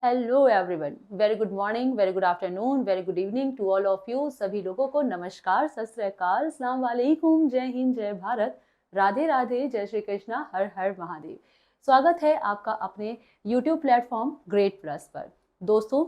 Hello everyone, very good morning, very good afternoon, very good evening to all of you. सभी लोगों को नमस्कार, सत श्री अकाल, अस्सलाम वालेकुम, जय हिंद, जय भारत, राधे राधे, जय श्री कृष्णा, हर हर महादेव। स्वागत है आपका अपने यूट्यूब प्लेटफॉर्म ग्रेट प्लस पर। दोस्तों,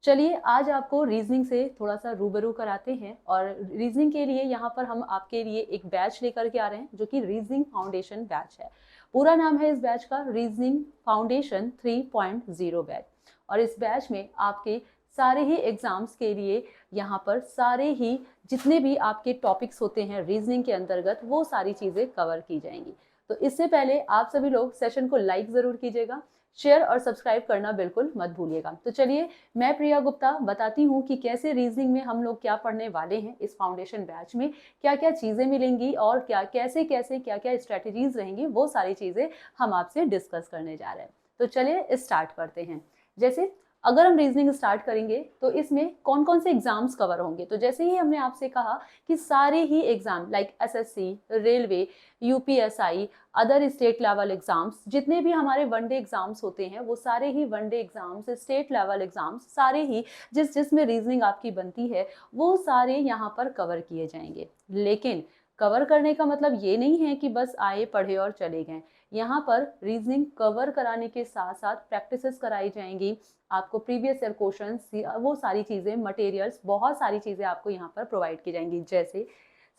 चलिए आज आपको रीजनिंग से थोड़ा सा रूबरू कराते हैं। और रीजनिंग के लिए यहाँ पर हम आपके लिए एक बैच लेकर के आ रहे हैं जो कि रीजनिंग फाउंडेशन बैच है। पूरा नाम है इस बैच का रीजनिंग फाउंडेशन 3.0 बैच। और इस बैच में आपके सारे ही एग्जाम्स के लिए यहाँ पर सारे ही जितने भी आपके टॉपिक्स होते हैं रीजनिंग के अंतर्गत वो सारी चीज़ें कवर की जाएंगी। तो इससे पहले आप सभी लोग सेशन को लाइक ज़रूर कीजिएगा, शेयर और सब्सक्राइब करना बिल्कुल मत भूलिएगा। तो चलिए मैं प्रिया गुप्ता बताती हूँ कि कैसे रीजनिंग में हम लोग क्या पढ़ने वाले हैं। इस फाउंडेशन बैच में क्या क्या चीज़ें मिलेंगी और क्या कैसे कैसे क्या क्या स्ट्रेटजीज रहेंगी, वो सारी चीज़ें हम आपसे डिस्कस करने जा रहे हैं। तो चलिए स्टार्ट करते हैं। जैसे अगर हम रीजनिंग स्टार्ट करेंगे तो इसमें कौन कौन से एग्जाम्स कवर होंगे। तो जैसे ही हमने आपसे कहा कि सारे ही exam like SSC, railway, UPSI, other state level exams, जितने भी हमारे वनडे एग्जाम्स होते हैं वो सारे ही one day exams, state level exams, सारे ही जिसमें रीजनिंग आपकी बनती है वो सारे यहाँ पर कवर किए जाएंगे। लेकिन कवर करने का मतलब ये नहीं है कि बस आए पढ़े और चले गए। यहाँ पर रीजनिंग कवर कराने के साथ साथ प्रैक्टिसेस कराई जाएंगी, आपको प्रीवियस ईयर क्वेश्चंस, वो सारी चीज़ें, मटेरियल्स, बहुत सारी चीज़ें आपको यहाँ पर प्रोवाइड की जाएंगी। जैसे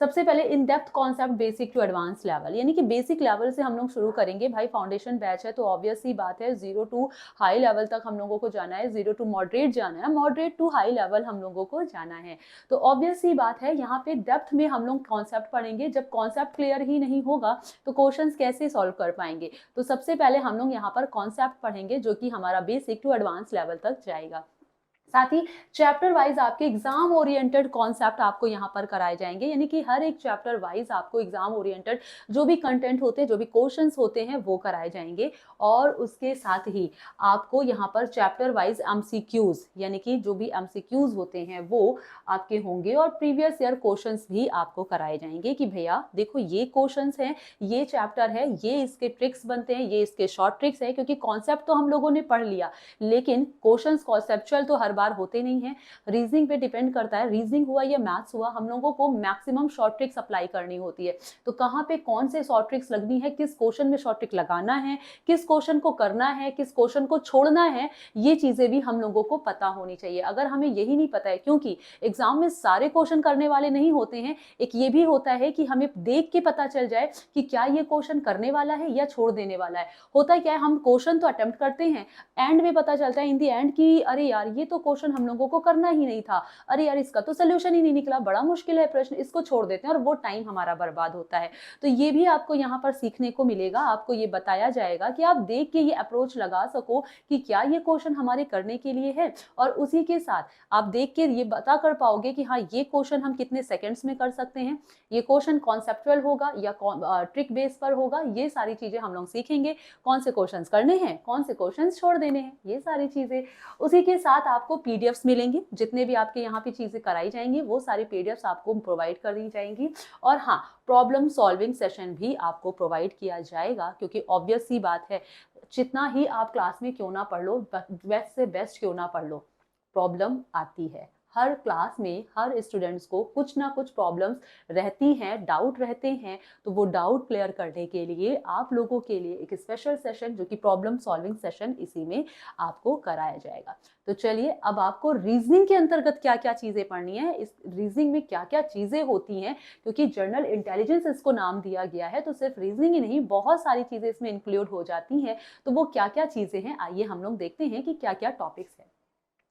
सबसे पहले in depth concept basic to advance level, यानी कि बेसिक लेवल से हम लोग शुरू करेंगे। भाई फाउंडेशन बैच है तो ऑब्वियस सी बात है 0 टू हाई लेवल तक हम लोगों को जाना है, 0 टू मॉडरेट जाना है, मॉडरेट टू हाई लेवल हम लोगों को जाना है। तो ऑब्वियस सी बात है यहाँ पे डेप्थ में हम लोग कॉन्सेप्ट पढ़ेंगे। जब कॉन्सेप्ट क्लियर ही नहीं होगा तो क्वेश्चन कैसे सॉल्व कर पाएंगे। तो सबसे पहले हम लोग यहाँ पर कॉन्सेप्ट पढ़ेंगे जो कि हमारा बेसिक टू एडवांस लेवल तक जाएगा। साथ ही चैप्टर वाइज आपके एग्जाम ओरिएंटेड कॉन्सेप्ट आपको यहाँ पर कराए जाएंगे, यानी कि हर एक चैप्टर वाइज आपको एग्जाम ओरिएंटेड जो भी कंटेंट होते हैं, जो भी क्वेश्चंस होते हैं वो कराए जाएंगे। और उसके साथ ही आपको यहाँ पर चैप्टर वाइज एमसीक्यूज, यानी कि जो भी एमसीक्यूज होते हैं वो आपके होंगे। और प्रीवियस ईयर क्वेश्चंस भी आपको कराए जाएंगे कि भैया देखो ये क्वेश्चंस हैं, ये चैप्टर है, ये इसके ट्रिक्स बनते हैं, ये इसके शॉर्ट ट्रिक्स है। क्योंकि कॉन्सेप्ट तो हम लोगों ने पढ़ लिया लेकिन क्वेश्चंस कॉन्सेप्चुअल तो हर बार होते नहीं है। रीजनिंग पे डिपेंड करता है, रीजनिंग हुआ या मैथ्स हुआ, हम लोगों को मैक्सिमम शॉर्ट ट्रिक्स अप्लाई करनी होती है। तो कहाँ पे कौन से शॉर्ट ट्रिक्स लगनी है, किस क्वेश्चन में शॉर्ट ट्रिक लगाना है, किस क्वेश्चन को करना है, किस क्वेश्चन को छोड़ना है, ये चीजें भी हम लोगों को पता होनी चाहिए। अगर हमें यही नहीं पता है, क्योंकि एग्जाम में सारे क्वेश्चन करने वाले नहीं होते हैं, एक ये भी होता है कि हमें देख के पता चल जाए कि क्या ये क्वेश्चन करने वाला है या छोड़ देने वाला है। होता क्या है, हम क्वेश्चन तो अटेम्प्ट करते हैं, एंड में पता चलता है इन दी एंड कि अरे यार ये तो क्वेश्चन हम लोगों को करना ही नहीं था, अरे यार इसका तो सोल्यूशन ही नहीं निकला, बड़ा मुश्किल है प्रश्न, इसको छोड़ देते हैं, और वो टाइम हमारा बर्बाद होता है। तो ये भी आपको यहाँ पर सीखने को मिलेगा, आपको ये बताया जाएगा कि आप देख के ये अप्रोच लगा सको कि क्या ये क्वेश्चन हमारे करने के लिए है। और उसी के साथ आप देख के ये बता कर पाओगे कि हाँ ये क्वेश्चन हम कितने सेकेंड्स में कर सकते हैं, ये क्वेश्चन कॉन्सेप्चुअल होगा या ट्रिक बेस पर होगा, ये सारी चीजें हम लोग सीखेंगे। कौन से क्वेश्चंस करने हैं, कौन से क्वेश्चंस छोड़ देने हैं, ये सारी चीजें। उसी के साथ आपको पीडीएफ्स मिलेंगी, जितने भी आपके यहाँ पे चीजें कराई जाएंगी वो सारी पीडीएफ्स आपको प्रोवाइड कर दी जाएंगी। और हाँ, प्रॉब्लम सॉल्विंग सेशन भी आपको प्रोवाइड किया जाएगा, क्योंकि ऑब्वियस सी बात है जितना ही आप क्लास में क्यों ना पढ़ लो, बेस्ट से बेस्ट क्यों ना पढ़ लो, प्रॉब्लम आती है। हर क्लास में हर स्टूडेंट्स को कुछ ना कुछ प्रॉब्लम्स रहती हैं, डाउट रहते हैं। तो वो डाउट क्लियर करने के लिए आप लोगों के लिए एक स्पेशल सेशन जो कि प्रॉब्लम सॉल्विंग सेशन, इसी में आपको कराया जाएगा। तो चलिए अब आपको रीजनिंग के अंतर्गत क्या क्या चीजें पढ़नी है, इस रीजनिंग में क्या क्या चीजें होती हैं, क्योंकि जनरल इंटेलिजेंस इसको नाम दिया गया है, तो सिर्फ रीजनिंग ही नहीं बहुत सारी चीजें इसमें इंक्लूड हो जाती हैं। तो वो क्या क्या चीजें हैं, आइए हम लोग देखते हैं कि क्या क्या टॉपिक्स हैं।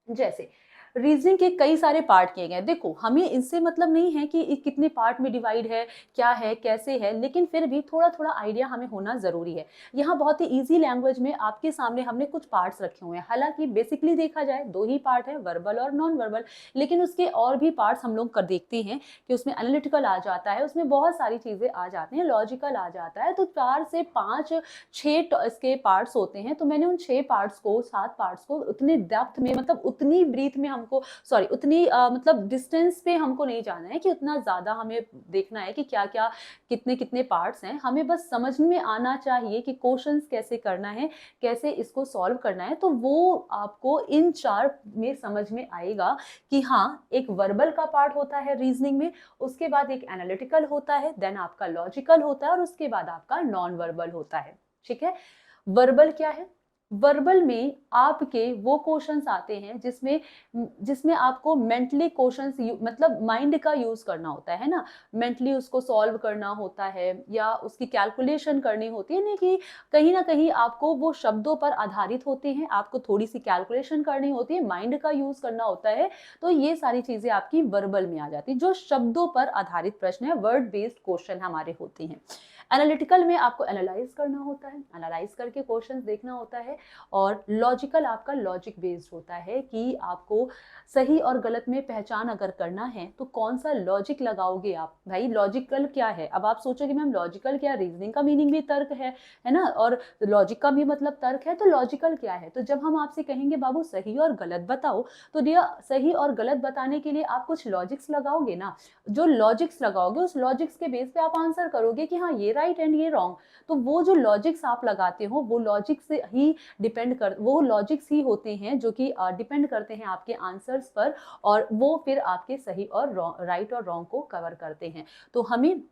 जैसे रीजनिंग के कई सारे पार्ट किए गए। देखो हमें इससे मतलब नहीं है कि कितने पार्ट में डिवाइड है, क्या है, कैसे है, लेकिन फिर भी थोड़ा थोड़ा आइडिया हमें होना जरूरी है। यहाँ बहुत ही इजी लैंग्वेज में आपके सामने हमने कुछ पार्ट्स रखे हुए हैं। हालांकि बेसिकली देखा जाए दो ही पार्ट है, वर्बल और नॉन वर्बल, लेकिन उसके और भी पार्ट्स हम लोग कर देखते हैं कि उसमें एनालिटिकल आ जाता है, उसमें बहुत सारी चीजें आ जाती हैं, लॉजिकल आ जाता है। तो 4 से 5 6 इसके पार्ट्स होते हैं। तो मैंने उन 6 पार्ट्स को 7 पार्ट्स को उतने डेप्थ में, मतलब उतनी ब्रीथ में हम हमको, सॉरी उतनी मतलब डिस्टेंस पे हमको नहीं जाना है कि उतना ज़्यादा हमें देखना है कि क्या-क्या, कितने-कितने पार्ट्स हैं। हमें बस समझ में आना चाहिए कि क्वेश्चंस कैसे करना है, कैसे इसको सॉल्व करना है, तो वो आपको इन 4 में समझ में आएगा कि हाँ, एक वर्बल का पार्ट होता है रीजनिंग में, उसके बाद एक एनालिटिकल होता है, देन आपका लॉजिकल होता है और उसके बाद आपका नॉन वर्बल होता है। ठीक है? वर्बल क्या है? वर्बल में आपके वो क्वेश्चंस आते हैं जिसमें जिसमें आपको मेंटली क्वेश्चंस मतलब माइंड का यूज करना होता है ना, मेंटली उसको सॉल्व करना होता है या उसकी कैलकुलेशन करनी होती है, नहीं कि कहीं ना कहीं आपको वो शब्दों पर आधारित होते हैं, आपको थोड़ी सी कैलकुलेशन करनी होती है, माइंड का यूज करना होता है। तो ये सारी चीजें आपकी वर्बल में आ जाती है, जो शब्दों पर आधारित प्रश्न है, वर्ड बेस्ड क्वेश्चन हमारे होते हैं। एनालिटिकल में आपको एनालाइज करना होता है, एनालाइज करके क्वेश्चंस देखना होता है। और लॉजिकल आपका लॉजिक बेस्ड होता है कि आपको सही और गलत में पहचान अगर करना है तो कौन सा लॉजिक लगाओगे आप। भाई लॉजिकल क्या है, अब आप सोचोगे मैम लॉजिकल क्या, रीजनिंग का मीनिंग भी तर्क है ना, और लॉजिक का भी मतलब तर्क है, तो लॉजिकल क्या है। तो जब हम आपसे कहेंगे बाबू सही और गलत बताओ, तो दिया सही और गलत बताने के लिए आप कुछ लॉजिक्स लगाओगे ना, जो लॉजिक्स लगाओगे उस लॉजिक्स के बेस पे आप आंसर करोगे कि हाँ ये राइट एंड ये रॉन्ग। तो वो जो लॉजिक्स आप लगाते हो वो लॉजिक से ही वो लॉजिक्स ही होते हैं जो कि डिपेंड करते हैं आपके आंसर्स पर, और वो फिर आपके सही और राइट और रॉन्ग को कवर करते हैं। तो हमें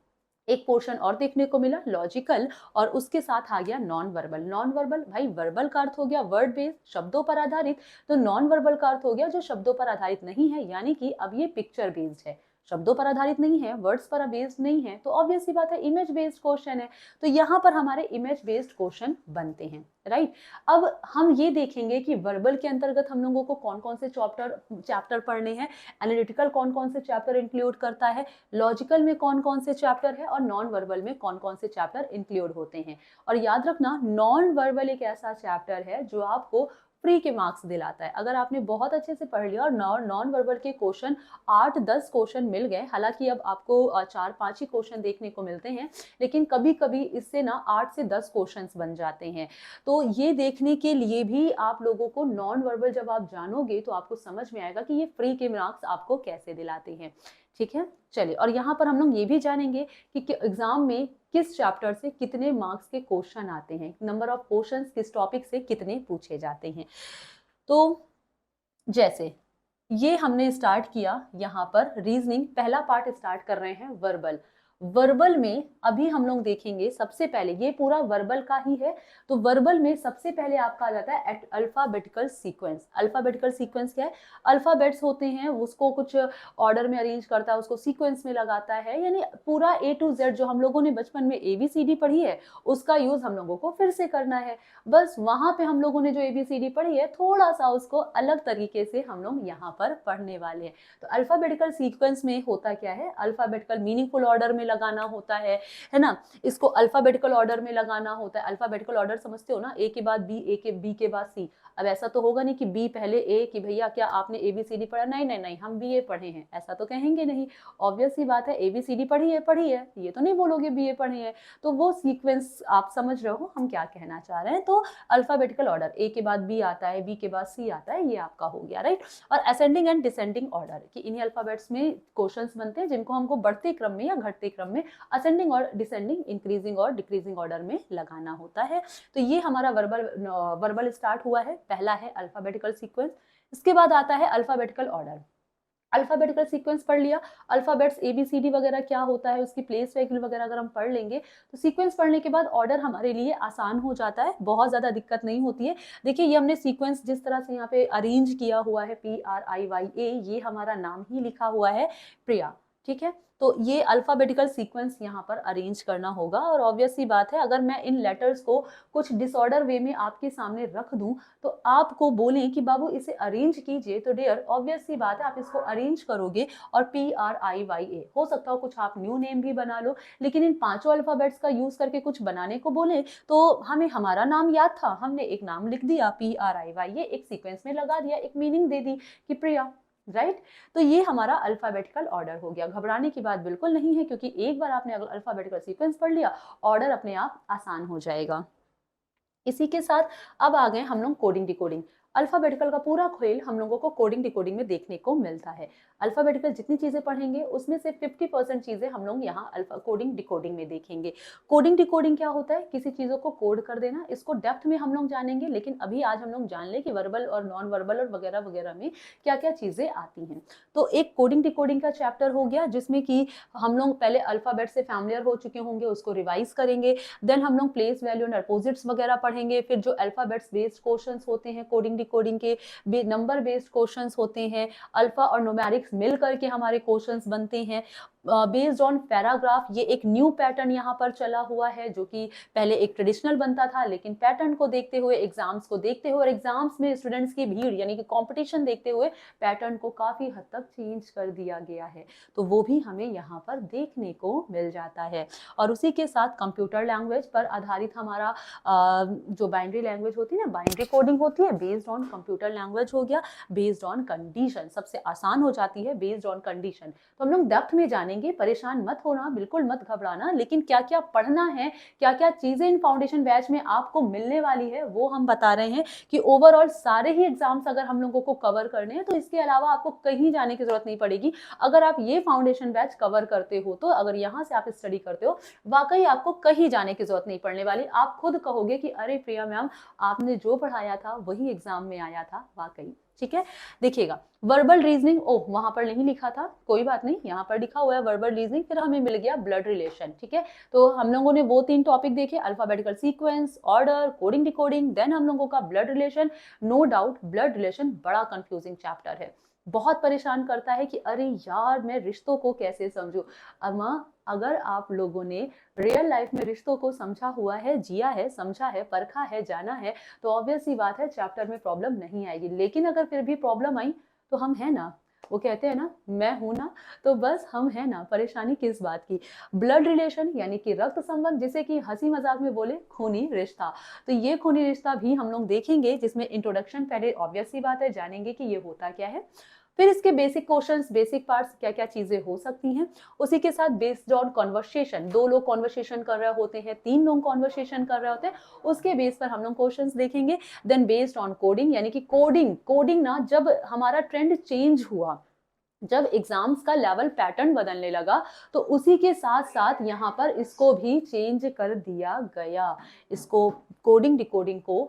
एक पोर्शन और देखने को मिला लॉजिकल, और उसके साथ आ गया नॉन वर्बल। नॉन वर्बल भाई वर्बल का अर्थ हो गया वर्ड बेस्ड, शब्दों पर आधारित, तो नॉन वर्बल का अर्थ हो गया जो शब्दों पर आधारित नहीं है, यानी कि अब ये पिक्चर बेस्ड है, शब्दों पर आधारित नहीं है, वर्ड्स पर बेस्ड नहीं है, तो ऑब्वियस सी बात है इमेज बेस्ड क्वेश्चन है। तो यहाँ पर हमारे इमेज बेस्ड क्वेश्चन बनते हैं, राइट। अब हम ये देखेंगे कि वर्बल के अंतर्गत हम लोगों को कौन कौन से चैप्टर पढ़ने हैं, एनालिटिकल कौन कौन से चैप्टर इंक्लूड करता है, लॉजिकल में कौन कौन से चैप्टर है, और नॉन वर्बल में कौन कौन से चैप्टर इंक्लूड होते हैं। और याद रखना नॉन वर्बल एक ऐसा चैप्टर है जो आपको फ्री के मार्क्स दिलाता है। अगर आपने बहुत अच्छे से पढ़ लिया और नॉन वर्बल के क्वेश्चन 8-10 क्वेश्चन मिल गए, हालांकि अब आपको 4-5 ही क्वेश्चन देखने को मिलते हैं, लेकिन कभी कभी इससे ना 8 से 10 क्वेश्चन बन जाते हैं। तो ये देखने के लिए भी आप लोगों को नॉन वर्बल जब आप जानोगे तो आपको समझ में आएगा कि ये फ्री के मार्क्स आपको कैसे दिलाते हैं। ठीक है, चलिए, और यहाँ पर हम लोग ये भी जानेंगे कि एग्जाम में किस चैप्टर से कितने मार्क्स के क्वेश्चन आते हैं, नंबर ऑफ क्वेश्चंस किस टॉपिक से कितने पूछे जाते हैं। तो जैसे ये हमने स्टार्ट किया, यहाँ पर रीजनिंग पहला पार्ट स्टार्ट कर रहे हैं वर्बल। वर्बल में अभी हम लोग देखेंगे सबसे पहले, ये पूरा वर्बल का ही है, तो वर्बल में सबसे पहले आपका आ जाता है अल्फाबेटिकल सीक्वेंस। अल्फाबेटिकल सीक्वेंस क्या है, अल्फाबेट्स होते हैं, उसको कुछ ऑर्डर में अरेंज करता है, उसको सीक्वेंस में लगाता है, यानी पूरा A to Z जो हम लोगों ने बचपन में ABCD पढ़ी है उसका यूज हम लोगों को फिर से करना है। बस वहां पे हम लोगों ने जो ABCD पढ़ी है थोड़ा सा उसको अलग तरीके से हम लोग यहाँ पर पढ़ने वाले हैं। तो अल्फाबेटिकल सीक्वेंस में होता क्या है, अल्फाबेटिकल मीनिंगफुल ऑर्डर में लगाना होता है ना, इसको अल्फाबेटिकल ऑर्डर में लगाना होता है। अल्फाबेटिकल ऑर्डर समझते हो ना, ए के बाद बी, ए के बी के बाद सी। अब ऐसा तो होगा नहीं कि बी पहले ए, कि भैया क्या आपने ABCD पढ़ा, नहीं नहीं नहीं हम BA पढ़े हैं, ऐसा तो कहेंगे नहीं। ऑब्वियस सी बात है ABCD पढ़ी है, ये तो नहीं बोलोगे BA पढ़े हैं। तो वो सीक्वेंस आप समझ रहे हो हम क्या कहना चाह रहे हैं। तो अल्फाबेटिकल ऑर्डर, ए के बाद बी आता है, बी के बाद सी आता है, ये आपका हो गया, राइट। और असेंडिंग एंड डिसेंडिंग ऑर्डर, कि इन्हीं अल्फाबेट्स में क्वेश्चंस बनते हैं जिनको हमको बढ़ते क्रम में या घटते क्रम में असेंडिंग और डिसेंडिंग, इंक्रीजिंग और डिक्रीजिंग ऑर्डर में लगाना होता है। तो ये हमारा वर्बल स्टार्ट हुआ है, पहला है अल्फाबेटिकल सीक्वेंस। इसके बाद आता है अल्फाबेटिकल ऑर्डर। अल्फाबेटिकल सीक्वेंस पढ़ लिया, अल्फाबेट्स ABCD वगैरह क्या होता है, उसकी प्लेस वैल्यू वगैरह अगर हम पढ़ लेंगे तो सीक्वेंस पढ़ने के बाद ऑर्डर हमारे लिए आसान हो जाता है, बहुत ज़्यादा दिक्कत नहीं होती है। देखिए ये हमने सीक्वेंस जिस तरह से यहाँ पे अरेंज किया हुआ है, PRIYA, ये हमारा नाम ही लिखा हुआ है प्रिया, ठीक है। तो ये अल्फाबेटिकल सीक्वेंस यहाँ पर अरेंज करना होगा, और ऑब्वियस सी बात है अगर मैं इन लेटर्स को कुछ डिसऑर्डर वे में आपके सामने रख दूं तो आपको बोलें कि बाबू इसे अरेंज कीजिए, तो डियर ऑब्वियस सी बात है आप इसको अरेंज करोगे, और PRIYA हो सकता हो कुछ आप न्यू नेम भी बना लो, लेकिन इन पांचों अल्फाबेट्स का यूज करके कुछ बनाने को बोले तो हमें हमारा नाम याद था, हमने एक नाम लिख दिया PRIYA, एक सीक्वेंस में लगा दिया, एक मीनिंग दे दी कि प्रिया, राइट। तो ये हमारा अल्फाबेटिकल ऑर्डर हो गया। घबराने की बात बिल्कुल नहीं है, क्योंकि एक बार आपने अल्फाबेटिकल सीक्वेंस पढ़ लिया, ऑर्डर अपने आप आसान हो जाएगा। इसी के साथ अब आ गए हम लोग कोडिंग डिकोडिंग। अल्फाबेटिकल का पूरा खेल हम लोगों को कोडिंग डिकोडिंग में देखने को मिलता है। अल्फाबेटिकल जितनी चीजें पढ़ेंगे उसमें से 50% चीजें हम लोग यहाँ अल्फा कोडिंग डिकोडिंग में देखेंगे। कोडिंग डिकोडिंग क्या होता है? किसी चीजों को कोड कर देना। इसको डेप्थ में हम लोग जानेंगे, लेकिन अभी आज हम लोग जान ले कि वर्बल और नॉन वर्बल और वगैरह वगैरह में क्या क्या चीजें आती हैं। तो एक कोडिंग डिकोडिंग का चैप्टर हो गया, जिसमें कि हम लोग पहले अल्फाबेट से फैमिलियर हो चुके होंगे, उसको रिवाइज करेंगे। देन हम लोग प्लेस वैल्यू एंड अपोजिट्स वगैरह पढ़ेंगे। फिर जो अल्फाबेट्स बेस्ड क्वेश्चंस होते हैं कोडिंग डिकोडिंग के, नंबर बेस्ड क्वेश्चंस होते हैं, अल्फा और न्यूमेरिक्स मिल करके हमारे क्वेश्चंस बनते हैं बेस्ड ऑन पैराग्राफ। ये एक न्यू पैटर्न यहाँ पर चला हुआ है, जो कि पहले एक ट्रेडिशनल बनता था, लेकिन पैटर्न को देखते हुए, एग्जाम्स को देखते हुए और एग्जाम्स में स्टूडेंट्स की भीड़ यानी कि कंपटीशन देखते हुए पैटर्न को काफी हद तक चेंज कर दिया गया है। तो वो भी हमें यहाँ पर देखने को मिल जाता है। और उसी के साथ कंप्यूटर लैंग्वेज पर आधारित हमारा जो बाइनरी लैंग्वेज होती है ना, बाइनरी कोडिंग होती है, बेस्ड ऑन कंप्यूटर लैंग्वेज हो गया, बेस्ड ऑन कंडीशन। सबसे आसान हो जाती है बेस्ड ऑन कंडीशन। तो हम लोग डेप्थ में जानेंगे, परेशान मत होना, बिल्कुल मत घबराना, लेकिन क्या क्या पढ़ना है, क्या क्या चीजें इन फाउंडेशन बैच में आपको मिलने वाली है, वो हम बता रहे हैं कि ओवरऑल सारे ही एग्जाम्स अगर हम लोगों को कवर करने हैं तो इसके अलावा आपको कहीं जाने की जरूरत नहीं पड़ेगी। अगर आप ये फाउंडेशन बैच कवर करते हो, तो अगर यहाँ से आप स्टडी करते हो, वाकई आपको कहीं जाने की जरूरत नहीं पड़ने वाली। आप खुद कहोगे कि अरे प्रिया मैम, आपने जो पढ़ाया था वही एग्जाम में आया था, वाकई। ठीक है, देखिएगा वर्बल रीजनिंग, ओह वहां पर नहीं लिखा था, कोई बात नहीं, यहाँ पर लिखा हुआ है वर्बल रीजनिंग। फिर हमें मिल गया ब्लड रिलेशन। ठीक है, तो हम लोगों ने वो 3 टॉपिक देखे, alphabetical sequence, order, coding decoding, then हम लोगों का blood relation. No doubt blood relation बड़ा कंफ्यूजिंग चैप्टर है, बहुत परेशान करता है कि अरे यार मैं रिश्तों को कैसे समझूं। अम्मा, अगर आप लोगों ने रियल लाइफ में रिश्तों को समझा हुआ है, जिया है, समझा है, परखा है, जाना है, तो ऑब्वियस सी बात है चैप्टर में प्रॉब्लम नहीं आएगी। लेकिन अगर फिर भी प्रॉब्लम आई तो हम है ना, वो कहते हैं ना, मैं हूं ना, तो बस हम है ना, परेशानी किस बात की। ब्लड रिलेशन यानी कि रक्त संबंध, जिसे कि हंसी मजाक में बोले खूनी रिश्ता। तो ये खूनी रिश्ता भी हम लोग देखेंगे, जिसमें इंट्रोडक्शन पहले ऑब्वियस सी बात है जानेंगे कि ये होता क्या है। फिर इसके बेसिक क्वेश्चंस, बेसिक पार्ट्स, क्या क्या चीजें हो सकती हैं। उसी के साथ बेस्ड ऑन कॉन्वर्सेशन, 2 लोग कॉन्वर्सेशन कर रहे होते हैं, 3 लोग कॉन्वर्सेशन कर रहे होते हैं, उसके बेस पर हम लोग क्वेश्चंस देखेंगे। देन बेस्ड ऑन कोडिंग, यानी कि कोडिंग कोडिंग ना, जब हमारा ट्रेंड चेंज हुआ, जब एग्जाम्स का लेवल पैटर्न बदलने लगा, तो उसी के साथ साथ यहाँ पर इसको भी चेंज कर दिया गया। इसको कोडिंग डिकोडिंग को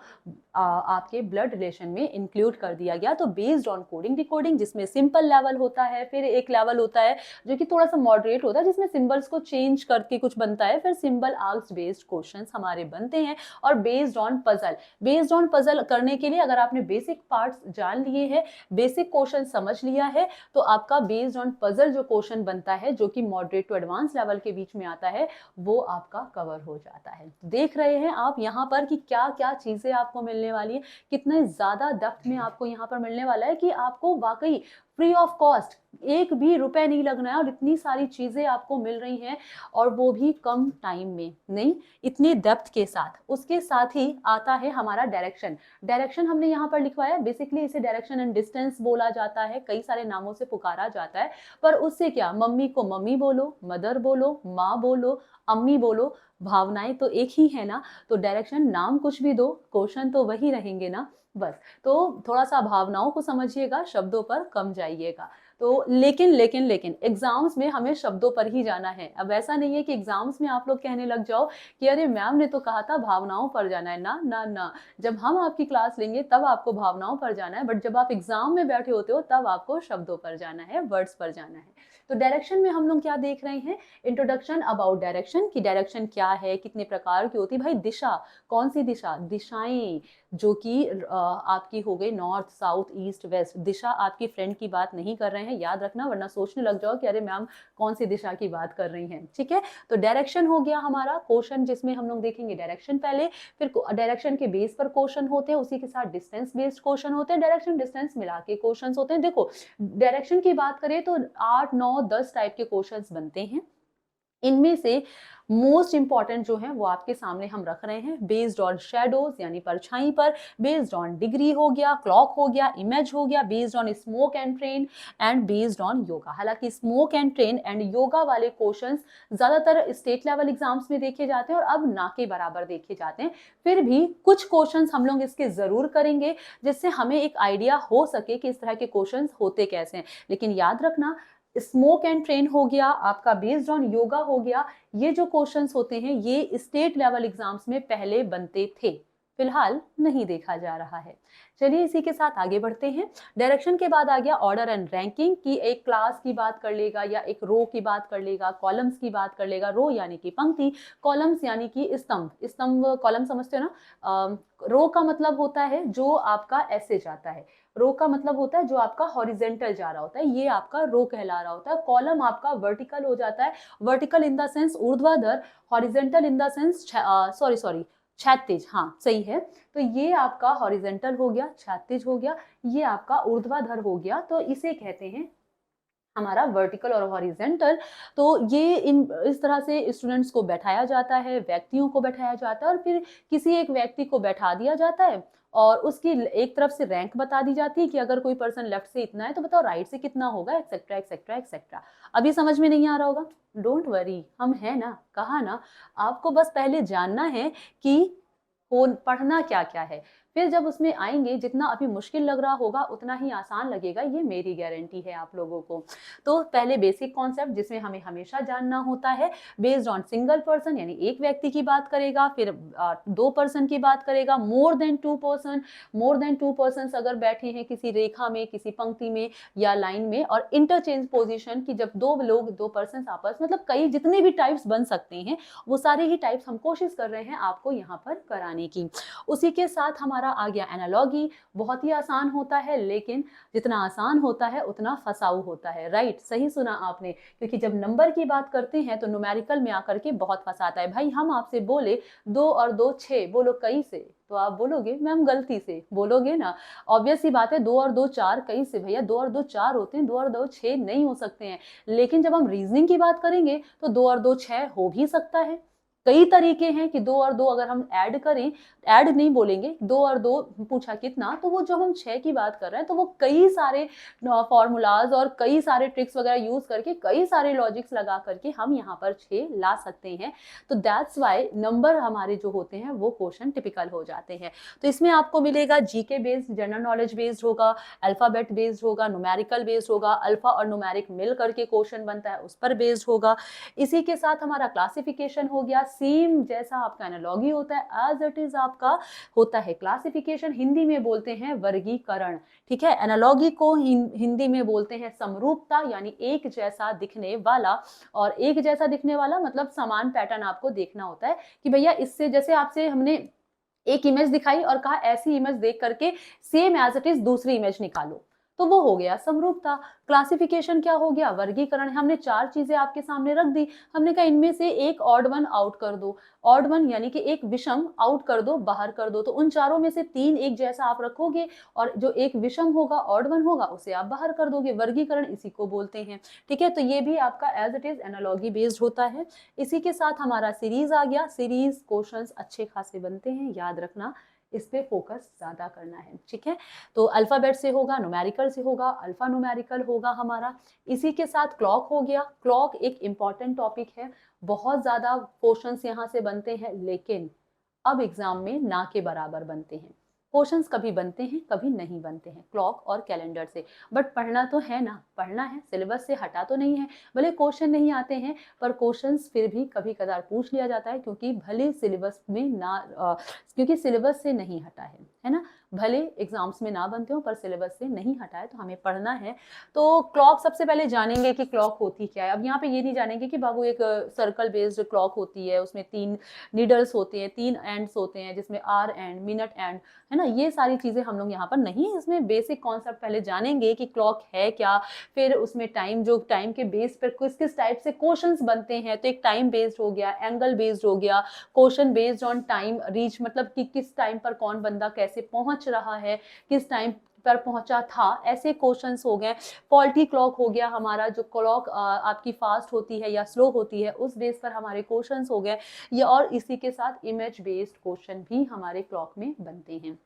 आपके ब्लड रिलेशन में इंक्लूड कर दिया गया। तो बेस्ड ऑन कोडिंग डिकोडिंग, जिसमें सिंपल लेवल होता है, फिर एक लेवल होता है जो कि थोड़ा सा मॉडरेट होता है, जिसमें सिंबल्स को चेंज करके कुछ बनता है, फिर सिंबल आर्क्स बेस्ड क्वेश्चंस हमारे बनते हैं। और based on puzzle, based on puzzle करने के लिए अगर आपने बेसिक पार्ट्स जान लिए हैं, बेसिक क्वेश्चन समझ लिया है, तो आपका बेस्ड ऑन पजल जो क्वेश्चन बनता है, जो कि मॉडरेट टू एडवांस लेवल के बीच में आता है, वो आपका कवर हो जाता है। देख रहे हैं आप यहाँ पर कि क्या क्या चीजें आपको मिलने वाली है, कितने ज्यादा डेप्थ में आपको यहाँ पर मिलने वाला है कि आपको वाकई फ्री ऑफ कॉस्ट, एक भी रुपए नहीं लगना है, और इतनी सारी चीजें आपको मिल रही हैं, और वो भी कम टाइम में, नहीं इतनी डेप्थ के साथ। उसके साथ ही आता है हमारा डायरेक्शन। डायरेक्शन हमने यहाँ पर लिखवाया, बेसिकली इसे डायरेक्शन एंड डिस्टेंस बोला जाता है, कई सारे नामों से पुकारा जाता है, पर उससे क्या, मम्मी को मम्मी बोलो, मदर बोलो, माँ बोलो, अम्मी बोलो, भावनाएं तो एक ही है ना। तो डायरेक्शन, नाम कुछ भी दो, क्वेश्चन तो वही रहेंगे ना, बस। तो थोड़ा सा भावनाओं को समझिएगा, शब्दों पर कम जाइएगा। तो लेकिन लेकिन लेकिन एग्जाम्स में हमें शब्दों पर ही जाना है। अब ऐसा नहीं है कि एग्जाम्स में आप लोग कहने लग जाओ कि अरे मैम ने तो कहा था भावनाओं पर जाना है, ना ना ना। जब हम आपकी क्लास लेंगे तब आपको भावनाओं पर जाना है, बट जब आप एग्जाम में बैठे होते हो तब आपको शब्दों पर जाना है, वर्ड्स पर जाना है। तो डायरेक्शन में हम लोग क्या देख रहे हैं, इंट्रोडक्शन अबाउट डायरेक्शन, कि डायरेक्शन क्या है, कितने प्रकार की होती है। भाई दिशा, कौन सी दिशा, दिशाएं, जो कि आपकी हो गई नॉर्थ, साउथ, ईस्ट, वेस्ट। दिशा आपकी फ्रेंड की बात नहीं कर रहे हैं, याद रखना, वरना सोचने लग जाओ कि अरे मैम कौन सी दिशा की बात कर रही हैं। ठीक है, तो डायरेक्शन हो गया हमारा क्वेश्चन, जिसमें हम लोग देखेंगे डायरेक्शन पहले, फिर डायरेक्शन के बेस पर क्वेश्चन होते हैं, उसी के साथ डिस्टेंस बेस्ड क्वेश्चन होते हैं, डायरेक्शन डिस्टेंस मिला के क्वेश्चन होते हैं। देखो डायरेक्शन की बात करें तो 8 9 10 टाइप के क्वेश्चन बनते हैं। इनमें से मोस्ट इंपॉर्टेंट जो है वो आपके सामने हम रख रहे हैं, बेस्ड ऑन शेडोज यानी परछाई पर, बेस्ड ऑन डिग्री हो गया, क्लॉक हो गया, इमेज हो गया, based on smoke and train and based on yoga. हालांकि smoke and train and yoga वाले क्वेश्चंस ज्यादातर स्टेट लेवल एग्जाम्स में देखे जाते हैं और अब ना के बराबर देखे जाते हैं। फिर भी कुछ क्वेश्चंस हम लोग इसके जरूर करेंगे जिससे हमें एक आइडिया हो सके कि इस तरह के क्वेश्चंस होते कैसे हैं। लेकिन याद रखना, स्मोक एंड ट्रेन हो गया आपका, बेस्ड ऑन योगा हो गया, ये जो क्वेश्चंस होते हैं ये स्टेट लेवल एग्जाम्स में पहले बनते थे, फिलहाल नहीं देखा जा रहा है। चलिए इसी के साथ आगे बढ़ते हैं। डायरेक्शन के बाद आ गया ऑर्डर एंड रैंकिंग, की एक क्लास की बात कर लेगा या एक रो की बात कर लेगा, कॉलम्स की बात कर लेगा। रो यानी कि पंक्ति, कॉलम्स यानी कि स्तंभ। स्तंभ कॉलम समझते हो ना। रो का मतलब होता है जो आपका ऐसे जाता है, रो का मतलब होता है जो आपका हॉरिजेंटल जा रहा होता है, ये आपका रो कहला रहा होता है। कॉलम आपका वर्टिकल हो जाता है, वर्टिकल इन द सेंस ऊर्ध्वाधर, horizontal in the sense sorry क्षैतिज, हाँ सही है। तो ये आपका हॉरिजेंटल हो गया, क्षैतिज हो गया, ये आपका ऊर्ध्वाधर हो गया, तो इसे कहते हैं हमारा वर्टिकल और हॉरिजेंटल। तो ये इस तरह से स्टूडेंट्स को बैठाया जाता है, व्यक्तियों को बैठाया जाता है और फिर किसी एक व्यक्ति को बैठा दिया जाता है और उसकी एक तरफ से रैंक बता दी जाती है कि अगर कोई पर्सन लेफ्ट से इतना है तो बताओ राइट से कितना होगा, एक्सेट्रा एक्सेट्रा एक्सेट्रा। अभी समझ में नहीं आ रहा होगा, डोंट वरी, हम है ना, कहा ना। आपको बस पहले जानना है कि पढ़ना क्या क्या है, फिर जब उसमें आएंगे जितना अभी मुश्किल लग रहा होगा उतना ही आसान लगेगा, ये मेरी गारंटी है आप लोगों को। तो पहले बेसिक कॉन्सेप्ट जिसमें हमें हमेशा जानना होता है, बेस्ड ऑन सिंगल पर्सन यानी एक व्यक्ति की बात करेगा, फिर दो पर्सन की बात करेगा, मोर देन टू पर्सन अगर बैठे हैं किसी रेखा में, किसी पंक्ति में या लाइन में, और इंटरचेंज पोजिशन की जब दो लोग, दो पर्सन आपस, मतलब कई जितने भी टाइप्स बन सकते हैं वो सारे ही टाइप्स हम कोशिश कर रहे हैं आपको यहाँ पर कराने की। उसी के साथ हमारा आ गया एनालॉगी, बहुत ही आसान होता है लेकिन जितना आसान होता है उतना फसाऊ होता है, राइट, सही सुना आपने। क्योंकि जब नंबर की बात करते हैं तो न्यूमेरिकल में आकर के बहुत फंसाता है। भाई हम आपसे बोले 2 और 2 6, बोलो कई से, तो आप बोलोगे मैम गलती से, बोलोगे ना। ऑब्वियस सी बात है, 2 और 2 4 कई से, भैया 2 और 2 4 होते हैं, 2 और 2 6 नहीं हो सकते हैं। लेकिन जब हम रीजनिंग की बात करेंगे तो 2 और 2 6 हो भी सकता है। कई तरीके हैं कि 2 और 2 अगर हम ऐड करें, ऐड नहीं बोलेंगे, 2 और 2 पूछा कितना, तो वो जो हम 6 की बात कर रहे हैं तो वो कई सारे फॉर्मूलाज और कई सारे ट्रिक्स वगैरह यूज करके, कई सारे लॉजिक्स लगा करके हम यहाँ पर 6 ला सकते हैं। तो दैट्स वाई नंबर हमारे जो होते हैं वो क्वेश्चन टिपिकल हो जाते हैं। तो इसमें आपको मिलेगा GK based, general knowledge based होगा, अल्फाबेट बेस्ड होगा, न्यूमेरिकल बेस्ड होगा, अल्फा और न्यूमेरिक मिल करके क्वेश्चन बनता है उस पर बेस्ड होगा। इसी के साथ हमारा क्लासिफिकेशन हो गया, सेम जैसा आपका एनालॉगी होता है एज इट इज आपका होता है क्लासिफिकेशन। हिंदी में बोलते हैं वर्गीकरण, ठीक है। एनालॉगी को हिंदी में बोलते हैं समरूपता, यानी एक जैसा दिखने वाला। और एक जैसा दिखने वाला मतलब समान पैटर्न आपको देखना होता है कि भैया इससे, जैसे आपसे हमने एक इमेज दिखाई और कहा ऐसी इमेज देख करके सेम एज इट इज दूसरी इमेज निकालो, तो वो हो गया समरूपता। क्लासिफिकेशन क्या हो गया, वर्गीकरण। हमने 4 चीजें आपके सामने रख दी, हमने कहा इनमें से एक ऑड वन आउट कर दो, ऑड वन यानी कि एक विषम आउट कर दो, बाहर कर दो, तो उन चारों में से 3 एक जैसा आप रखोगे और जो एक विषम होगा, ऑड वन होगा, उसे आप बाहर कर दोगे। वर्गीकरण इसी को बोलते हैं, ठीक है। तो ये भी आपका as it is analogy based होता है। इसी के साथ हमारा सीरीज आ गया, सीरीज क्वेश्चंस अच्छे खासे बनते हैं, याद रखना इस पे फोकस ज्यादा करना है, ठीक है। तो अल्फाबेट से होगा, न्यूमेरिकल से होगा, अल्फा न्यूमेरिकल होगा हमारा। इसी के साथ क्लॉक हो गया, क्लॉक एक इंपॉर्टेंट टॉपिक है, बहुत ज्यादा क्वेश्चंस यहाँ से बनते हैं लेकिन अब एग्जाम में ना के बराबर बनते हैं। क्वेश्चंस कभी बनते हैं कभी नहीं बनते हैं क्लॉक और कैलेंडर से, बट पढ़ना तो है ना, पढ़ना है, सिलेबस से हटा तो नहीं है। भले क्वेश्चन नहीं आते हैं पर क्वेश्चंस फिर भी कभी कदार पूछ लिया जाता है, क्योंकि भले सिलेबस में ना क्योंकि सिलेबस से नहीं हटा है ना। भले एग्जाम्स में ना बनते हो पर सिलेबस से नहीं हटा है, तो हमें पढ़ना है। तो क्लॉक सबसे पहले जानेंगे कि क्लॉक होती क्या है। अब यहाँ पे ये नहीं जानेंगे कि बाबू एक सर्कल बेस्ड क्लॉक होती है, उसमें 3 नीडल्स होते हैं, 3 एंड्स होते हैं, जिसमें आर एंड, मिनट एंड, है ना। ये सारी चीजें हम लोग यहाँ पर नहीं, इसमें बेसिक कॉन्सेप्ट पहले जानेंगे कि क्लॉक है क्या, फिर उसमें टाइम, जो टाइम के बेस पर किस किस टाइप से क्वेश्चंस बनते हैं। तो एक टाइम बेस्ड हो गया, एंगल बेस्ड हो गया, question based on time reach, मतलब कि किस टाइम पर कौन बंदा कैसे पहुंच रहा है, किस टाइम पर पहुंचा था, ऐसे क्वेश्चंस हो गए। फॉल्टी क्लॉक हो गया, हमारा जो क्लॉक आपकी फास्ट होती है या स्लो होती है, उस बेस पर हमारे क्वेश्चंस हो गए। ये और इसी के साथ इमेज बेस्ड क्वेश्चन भी हमारे क्लॉक में बनते हैं।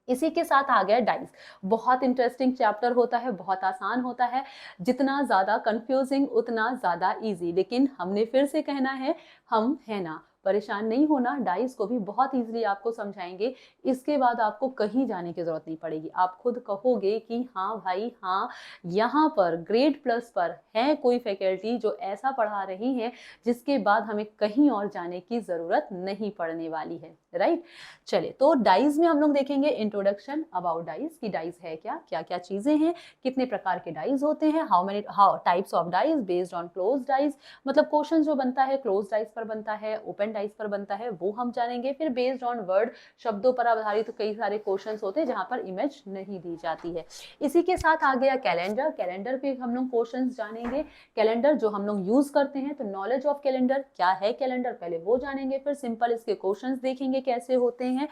इसी के साथ आ गया डाइस। बहुत इंटरेस्टिंग चैप्टर होता है, बहुत आसान होता है, जितना ज्यादा कंफ्यूजिंग उतना ज्यादा इजी। लेकिन हमने फिर से कहना है, हम है ना, परेशान नहीं होना, डाइस को भी बहुत इजीली आपको समझाएंगे। इसके बाद आपको कहीं जाने की जरूरत नहीं पड़ेगी, आप खुद कहोगे कि हाँ भाई हाँ, यहाँ पर ग्रेड प्लस पर है कोई फैकल्टी जो ऐसा पढ़ा रही है जिसके बाद हमें कहीं और जाने की जरूरत नहीं पड़ने वाली है, राइट। चलिए, तो डाइस में हम लोग देखेंगे इंट्रोडक्शन अबाउट डाइस, कि डाइस है क्या, क्या क्या चीजें हैं, कितने प्रकार के डाइस होते हैं, how types of dice based on close dice, मतलब क्वेश्चन जो बनता है क्लोज डाइस पर बनता है, ओपन डाइस पर बनता है, वो हम जानेंगे। फिर बेस्ड ऑन वर्ड, शब्दों पर आधारित तो कई सारे क्वेश्चन होते हैं जहां पर इमेज नहीं दी जाती है। इसी के साथ आ गया कैलेंडर। कैलेंडर पे हम लोग क्वेश्चन जानेंगे, कैलेंडर जो हम लोग यूज करते हैं, तो नॉलेज ऑफ कैलेंडर, क्या है कैलेंडर, पहले वो जानेंगे। फिर सिंपल इसके क्वेश्चन देखेंगे कैसे होते हैं।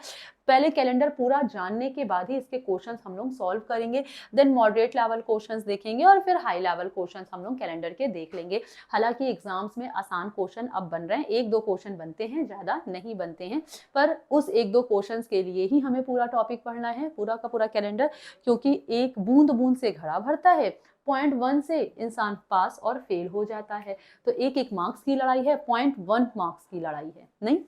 पहले कैलेंडर पूरा जानने के बाद ही इसके क्वेश्चंस हम लोग सॉल्व करेंगे। देन मॉडरेट लेवल क्वेश्चंस देखेंगे और फिर हाई लेवल क्वेश्चंस हम लोग कैलेंडर के देख लेंगे। हालांकि एग्जाम्स में आसान क्वेश्चन अब बन रहे हैं, एक दो क्वेश्चन बनते हैं, ज्यादा नहीं बनते हैं, पर उस एक दो क्वेश्चंस के लिए ही हमें पूरा टॉपिक पढ़ना है, पूरा का पूरा कैलेंडर, क्योंकि एक बूंद बूंद से घड़ा भरता है। 0.1 से इंसान पास और फेल हो जाता है, तो एक एक मार्क्स की लड़ाई है, 0.1 मार्क्स की लड़ाई है, नहीं।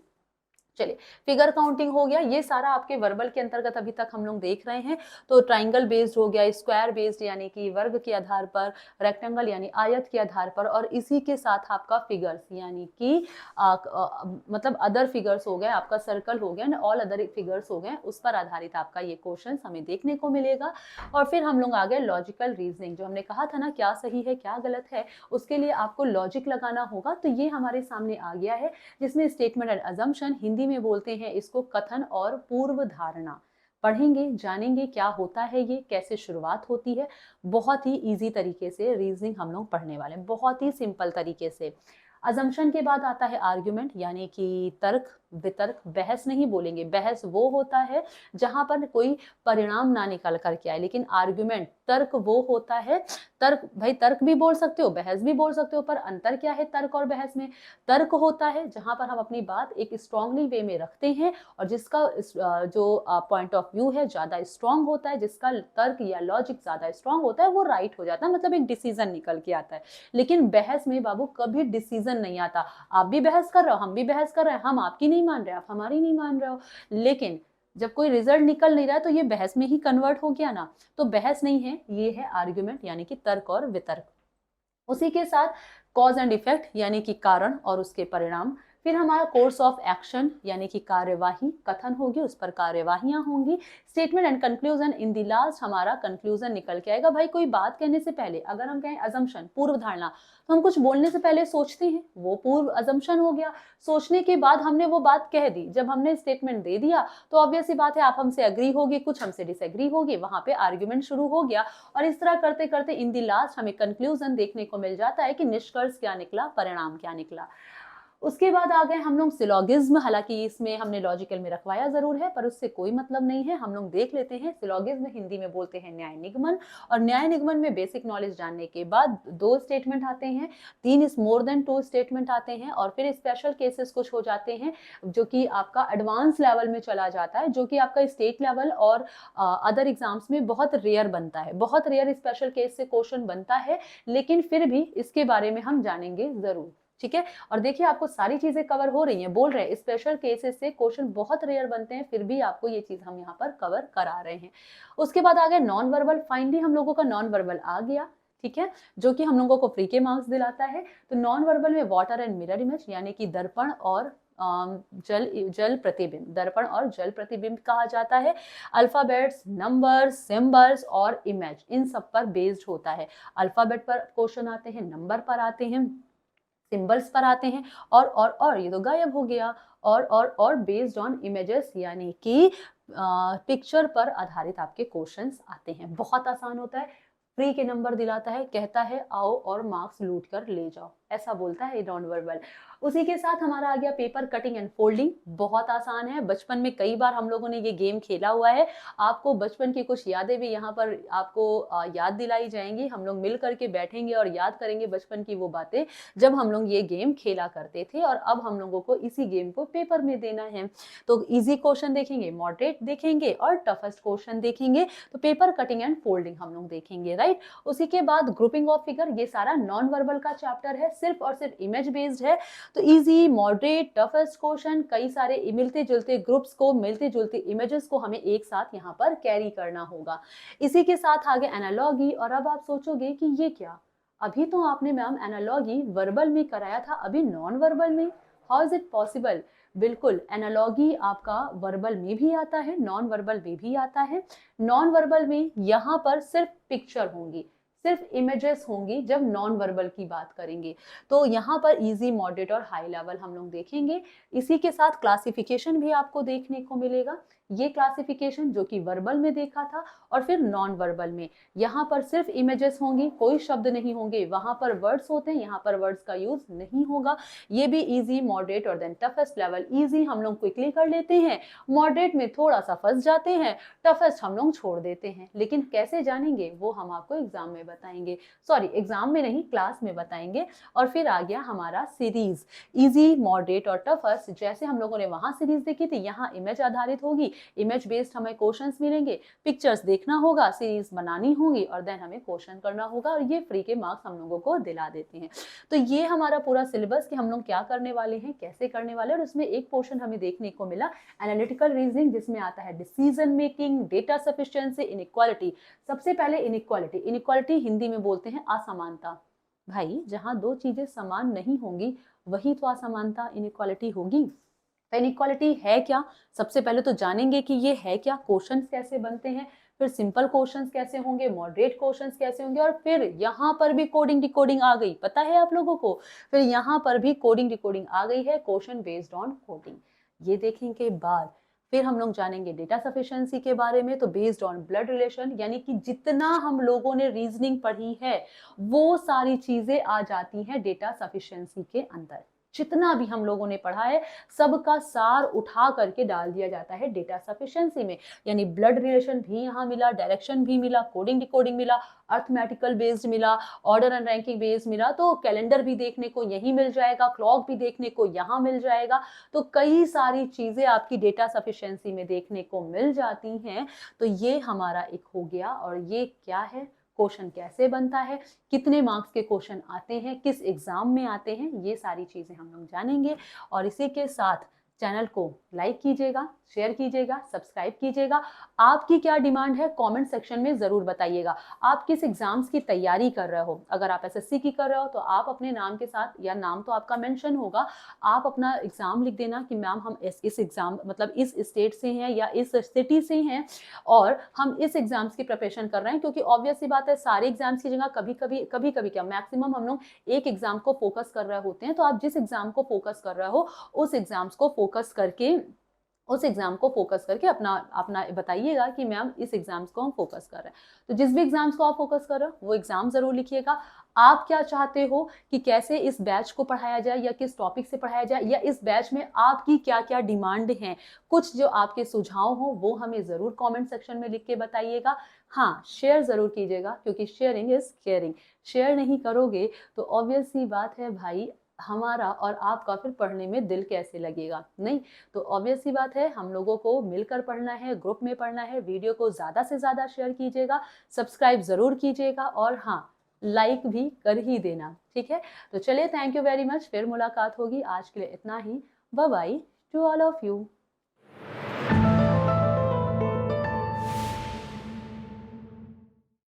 चलिए, फिगर काउंटिंग हो गया, ये सारा आपके वर्बल के अंतर्गत अभी तक हम लोग देख रहे हैं। तो ट्राइंगल बेस्ड हो गया, स्क्वायर बेस्ड यानी कि वर्ग के आधार पर, रेक्टेंगल यानी आयत के आधार पर, और इसी के साथ आपका फिगर्स यानी कि मतलब अदर फिगर्स हो गए, आपका सर्कल हो गया, ऑल अदर फिगर्स हो गए, उस पर आधारित आपका ये क्वेश्चन हमें देखने को मिलेगा। और फिर हम लोग आ गए लॉजिकल रीजनिंग, जो हमने कहा था ना क्या सही है क्या गलत है, उसके लिए आपको लॉजिक लगाना होगा। तो ये हमारे सामने आ गया है, जिसमें स्टेटमेंट एंड अजम्पशन, हिंदी में बोलते हैं इसको कथन और पूर्व धारणा। पढ़ेंगे, जानेंगे क्या होता है, ये कैसे शुरुआत होती है। बहुत ही इजी तरीके से रीजनिंग हम लोग पढ़ने वाले हैं, बहुत ही सिंपल तरीके से। अजम्पशन के बाद आता है आर्ग्यूमेंट, यानी कि तर्क वितर्क। बहस नहीं बोलेंगे, बहस वो होता है जहां पर कोई परिणाम ना निकल करके आए, लेकिन आर्ग्यूमेंट तर्क वो होता है। तर्क भाई, तर्क भी बोल सकते हो, बहस भी बोल सकते हो, पर अंतर क्या है तर्क और बहस में। तर्क होता है जहां पर हम अपनी बात एक स्ट्रांगली वे में रखते हैं, और जिसका जो पॉइंट ऑफ व्यू है ज्यादा स्ट्रांग होता है, जिसका तर्क या लॉजिक ज्यादा स्ट्रांग होता है, वो राइट हो जाता है, मतलब एक डिसीजन निकल के आता है। लेकिन बहस में बाबू कभी डिसीजन नहीं आता। आप भी बहस कर रहे हो, हम भी बहस कर रहे हैं, हम आपकी नहीं मान रहे, आप हमारी नहीं मान रहे हो, लेकिन जब कोई रिजल्ट निकल नहीं रहा है तो ये बहस में ही कन्वर्ट हो गया ना। तो बहस नहीं है, ये है आर्ग्यूमेंट यानी कि तर्क और वितर्क। उसी के साथ कॉज एंड इफेक्ट यानी कि कारण और उसके परिणाम। फिर हमारा कोर्स ऑफ एक्शन यानी कि कार्यवाही, कथन होगी उस पर कार्यवाहियां होंगी। Statement and conclusion, in the last हमारा कंक्लूजन निकल के आएगा। भाई कोई बात कहने से पहले अगर हम कहें अजम्पशन, पूर्व धारणा, तो हम कुछ बोलने से पहले सोचते हैं, वो पूर्व अजम्पशन हो गया। सोचने के बाद हमने वो बात कह दी, जब हमने स्टेटमेंट दे दिया तो ऑब्वियस सी बात है आप हमसे अग्री होगी, कुछ हमसे डिसएग्री होगी, वहां पे आर्ग्यूमेंट शुरू हो गया। और इस तरह करते करते इन दी लास्ट हमें कंक्लूजन देखने को मिल जाता है कि निष्कर्ष क्या निकला, परिणाम क्या निकला। उसके बाद आ गए हम लोग सिलोगिज्म। हालांकि इसमें हमने लॉजिकल में रखवाया जरूर है, पर उससे कोई मतलब नहीं है, हम लोग देख लेते हैं। सिलोगिज्म हिंदी में बोलते हैं न्याय निगमन, और न्याय निगमन में बेसिक नॉलेज जानने के बाद 2 स्टेटमेंट आते हैं, 3 इज मोर देन 2 स्टेटमेंट आते हैं, और फिर स्पेशल केसेस कुछ हो जाते हैं जो कि आपका एडवांस लेवल में चला जाता है, जो कि आपका स्टेट लेवल और अदर एग्जाम्स में बहुत रेयर बनता है, बहुत रेयर स्पेशल केस से क्वेश्चन बनता है, लेकिन फिर भी इसके बारे में हम जानेंगे जरूर, ठीक है। और देखिए आपको सारी चीजें कवर हो रही हैं, बोल रहे हैं स्पेशल केसेस से क्वेश्चन बहुत रेयर बनते हैं, फिर भी आपको ये चीज हम यहाँ पर कवर करा रहे हैं। उसके बाद आ गया नॉन वर्बल। फाइनली हम लोगों का नॉन वर्बल आ गया, ठीक है, जो कि हम लोगों को फ्री के मार्क्स दिलाता है। तो नॉन वर्बल में वाटर एंड मिरर इमेज यानी कि दर्पण और जल प्रतिबिंब, दर्पण और जल प्रतिबिंब कहा जाता है। अल्फाबेट्स, नंबर्स, सिंबल्स और इमेज, इन सब पर बेस्ड होता है। अल्फाबेट पर क्वेश्चन आते हैं, नंबर पर आते हैं, सिंबल्स पर आते हैं, और ये तो गायब हो गया, और बेस्ड ऑन इमेजेस यानी कि पिक्चर पर आधारित आपके क्वेश्चंस आते हैं। बहुत आसान होता है, फ्री के नंबर दिलाता है, कहता है आओ और मार्क्स लूट कर ले जाओ, ऐसा बोलता है नॉन वर्बल। उसी के साथ हमारा आ गया पेपर कटिंग एंड फोल्डिंग, बहुत आसान है, बचपन में कई बार हम लोगों ने ये गेम खेला हुआ है। आपको बचपन की कुछ यादें भी यहाँ पर आपको याद दिलाई जाएंगी। हम लोग मिल करके बैठेंगे और याद करेंगे बचपन की वो बातें जब हम लोग ये गेम खेला करते थे, और अब हम लोगों को इसी गेम को पेपर में देना है। तो इजी क्वेश्चन देखेंगे, मॉडरेट देखेंगे और टफेस्ट क्वेश्चन देखेंगे। तो पेपर कटिंग एंड फोल्डिंग हम लोग देखेंगे, राइट। उसी के बाद ग्रुपिंग ऑफ फिगर, ये सारा नॉन वर्बल का चैप्टर है, सिर्फ और सिर्फ इमेज बेस्ड है। तो इजी, मॉडरेट, टफेस्ट क्वेश्चन, कई सारे मिलते जुलते ग्रुप्स को, मिलते जुलते इमेजेस को हमें एक साथ यहाँ पर कैरी करना होगा। इसी के साथ आगे एनालॉगी। और अब आप सोचोगे कि ये क्या, अभी तो आपने मैम एनालॉगी वर्बल में कराया था, अभी नॉन वर्बल में, हाउ इज इट पॉसिबल? बिल्कुल, एनालॉगी आपका वर्बल में भी आता है, नॉन वर्बल में भी आता है। नॉन वर्बल में यहाँ पर सिर्फ पिक्चर होंगी, सिर्फ इमेजेस होंगी जब नॉन वर्बल की बात करेंगे। तो यहाँ पर इजी, मॉडरेट और हाई लेवल हम लोग देखेंगे। इसी के साथ क्लासिफिकेशन भी आपको देखने को मिलेगा। ये क्लासिफिकेशन जो कि वर्बल में देखा था और फिर नॉन वर्बल में, यहाँ पर सिर्फ इमेजेस होंगी, कोई शब्द नहीं होंगे, वहां पर वर्ड्स होते हैं, यहाँ पर वर्ड्स का यूज नहीं होगा। ये भी इजी, मॉडरेट और देन टफेस्ट लेवल। इजी हम लोग क्विकली कर लेते हैं, मॉडरेट में थोड़ा सा फंस जाते हैं, टफेस्ट हम लोग छोड़ देते हैं। लेकिन कैसे जानेंगे वो हम आपको एग्जाम में बताएंगे, सॉरी एग्जाम में नहीं, क्लास में बताएंगे। और फिर आ गया हमारा सीरीज, इजी, मॉडरेट और टफेस्ट। जैसे हम लोगों ने वहां सीरीज देखी थी, यहाँ इमेज आधारित होगी, इमेज बेस्ड हमें क्वेश्चंस मिलेंगे, पिक्चर्स देखना होगा, सीरीज बनानी होगी और देन हमें क्वेश्चन करना होगा, और ये फ्री के मार्क्स हम लोगों को दिला देते हैं। तो ये हमारा पूरा सिलेबस कि हम लोग क्या करने वाले हैं, कैसे करने वाले हैं। और उसमें एक पोर्शन हमें देखने को मिला एनालिटिकल रीजनिंग, जिसमें आता है decision making, data sufficiency, inequality. सबसे पहले इनइक्वालिटी, इनइक्वालिटी हिंदी में बोलते हैं असमानता। भाई जहां दो चीजें समान नहीं होंगी वही तो असमानता, इनइक्वालिटी होगी। तो इनइक्वालिटी है क्या, सबसे पहले तो जानेंगे कि ये है क्या, क्वेश्चंस कैसे बनते हैं, फिर सिंपल क्वेश्चंस कैसे होंगे, मॉडरेट क्वेश्चंस कैसे होंगे, और फिर यहाँ पर भी कोडिंग डिकोडिंग आ गई, पता है आप लोगों को। फिर यहाँ पर भी कोडिंग डिकोडिंग आ गई है, क्वेश्चन बेस्ड ऑन कोडिंग। ये देखने के बाद फिर हम लोग जानेंगे डेटा सफिशिएंसी के बारे में। तो बेस्ड ऑन ब्लड रिलेशन, यानी कि जितना हम लोगों ने रीजनिंग पढ़ी है वो सारी चीजें आ जाती हैं डेटा सफिशिएंसी के अंदर। जितना भी हम लोगों ने पढ़ा है सबका सार उठा करके डाल दिया जाता है डेटा सफिशिएंसी में। यानी ब्लड रिलेशन भी यहाँ मिला, डायरेक्शन भी मिला, कोडिंग डिकोडिंग मिला, अर्थमेटिकल बेस्ड मिला, ऑर्डर एंड रैंकिंग बेस्ड मिला, तो कैलेंडर भी देखने को यही मिल जाएगा, क्लॉक भी देखने को यहाँ मिल जाएगा। तो कई सारी चीजें आपकी डेटा सफिशिएंसी में देखने को मिल जाती हैं। तो ये हमारा एक हो गया। और ये क्या है, क्वेश्चन कैसे बनता है, कितने मार्क्स के क्वेश्चन आते हैं, किस एग्जाम में आते हैं, ये सारी चीजें हम लोग जानेंगे। और इसी के साथ चैनल को लाइक कीजिएगा, शेयर कीजिएगा, सब्सक्राइब कीजिएगा। आपकी क्या डिमांड है कमेंट सेक्शन में जरूर बताइएगा। आप किस एग्जाम्स की तैयारी कर रहे हो, अगर आप एसएससी की कर रहे हो तो आप अपने नाम के साथ, या नाम तो आपका मेंशन होगा, आप अपना एग्जाम लिख देना कि मैम हम इस एग्जाम मतलब इस स्टेट से हैं या इस सिटी से हैं और हम इस एग्जाम्स की प्रिपरेशन कर रहे हैं। क्योंकि ऑब्वियस सी बात है सारे एग्जाम्स की जगह कभी कभी क्या मैक्सिमम हम लोग एक एग्जाम को फोकस कर रहे होते हैं। तो आप जिस एग्जाम को फोकस कर रहे हो उस एग्जाम्स को फोकस करके अपना अपना बताइएगा कि मैम इस एग्जाम्स को हम फोकस कर रहे हैं। तो जिस भी एग्जाम्स को आप फोकस कर रहे हो वो एग्जाम जरूर लिखिएगा। आप क्या चाहते हो कि कैसे इस बैच को पढ़ाया जाए या किस टॉपिक से पढ़ाया जाए, या इस बैच में आपकी क्या क्या डिमांड है, कुछ जो आपके सुझाव हो वो हमें जरूर कमेंट सेक्शन में लिख के बताइएगा। हाँ, शेयर जरूर कीजिएगा क्योंकि शेयरिंग इज केयरिंग। शेयर नहीं करोगे तो ऑब्वियस सी बात है भाई, हमारा और आपका फिर पढ़ने में दिल कैसे लगेगा, नहीं। तो ऑब्वियस सी बात है हम लोगों को मिलकर पढ़ना है, ग्रुप में पढ़ना है। वीडियो को ज़्यादा से ज़्यादा शेयर कीजिएगा, सब्सक्राइब ज़रूर कीजिएगा और हाँ, लाइक भी कर ही देना, ठीक है। तो चलिए, थैंक यू वेरी मच, फिर मुलाकात होगी। आज के लिए इतना ही, bye bye to all of you.